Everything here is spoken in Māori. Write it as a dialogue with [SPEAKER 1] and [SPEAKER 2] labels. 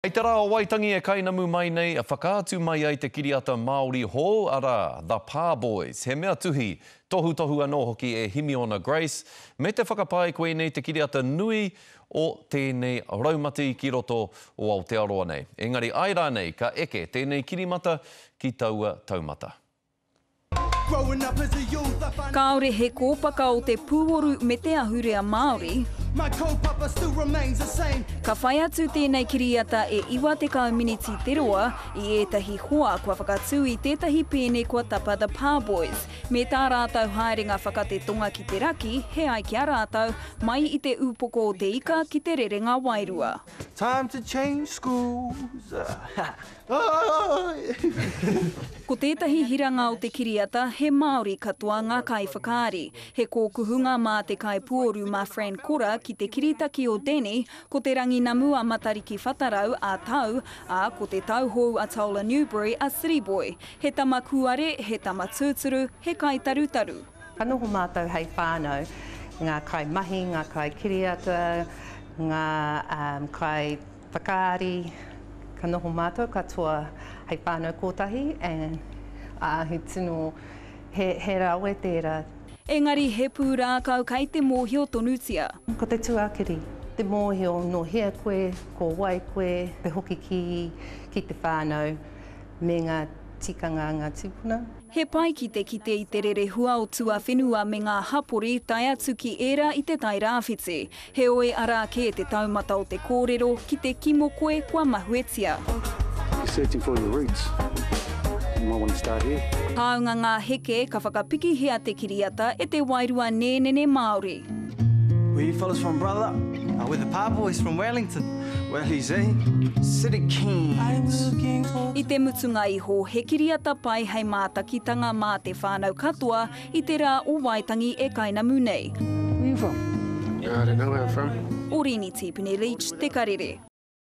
[SPEAKER 1] Ai te rā o Waitangi e kainamu mai nei a whakaatu mai ai te kiriata Māori hō ara The Pa Boys. He mea tuhi, tohu anō hoki e Himiona Grace, me te whakapae koe nei te kiriata nui o tēnei raumati ki roto o Aotearoa nei. Engari ai rā nei ka eke tēnei kirimata ki taua taumata.
[SPEAKER 2] Kāore he kōpaka o te pūoru me te ahurea Māori, ka whai atu tēnei kiriata e iwa te kau miniti te roa i ētahi hoa kua whakatū i tētahi pēne kua tapa The Pa Boys. Me tā rātau haerenga whakate tonga ki te raki, he ai ki a rātau, mai i te upoko o te ika ki te rerenga wairua.
[SPEAKER 3] Time to change schools.
[SPEAKER 2] Ko tētahi hiranga o te kiriata, he Māori katoa ngā kai whakaari. He kōkuhunga mā te kai puoru mā Fran Kora ki te kiritaki o Deni, ko te rangi namu a Matariki Whatarau a Tau, a ko te tauhou a Taula Newbury a City Boy. He tama kuare, he tama tūturu, he kai tarutaru.
[SPEAKER 4] Ka noho mātou hei whānau, ngā kai mahi, ngā kai kiriata, ngā kai whakaari, ka noho mātou katoa hei whānau kotahi, he tino he rawe tērā.
[SPEAKER 2] Engari he pūrā kau kai te mōhio tonutia.
[SPEAKER 4] Ko te tuakiri, te mōhio no hea koe, ko wai koe, te hoki ki te whānau, me ngā tikanga ngā tupuna.
[SPEAKER 2] He pai ki te i te rere hua o tua whenua me ngā hapori tai atu ki era i te tai rāwhiti. He oe ara ke te taumata o te kōrero ki te kimo koe kua mahuetia.
[SPEAKER 5] Searching for your roots. You might want to start here.
[SPEAKER 2] Haunga ngā heke ka whakapiki hea te kiriata e te wairua nēnene Māori.
[SPEAKER 3] Where you fellas from, brother? We're the Pa Boys from Wellington. Wellies, eh? City Kings.
[SPEAKER 2] I te mutunga iho, he kiriata pai hei mātakitanga mā te whānau katoa i te rā o Waitangi e kainamu nei.
[SPEAKER 5] Where are you from? I don't know where I'm from.
[SPEAKER 2] Orini Tipene Leach, Te Karere.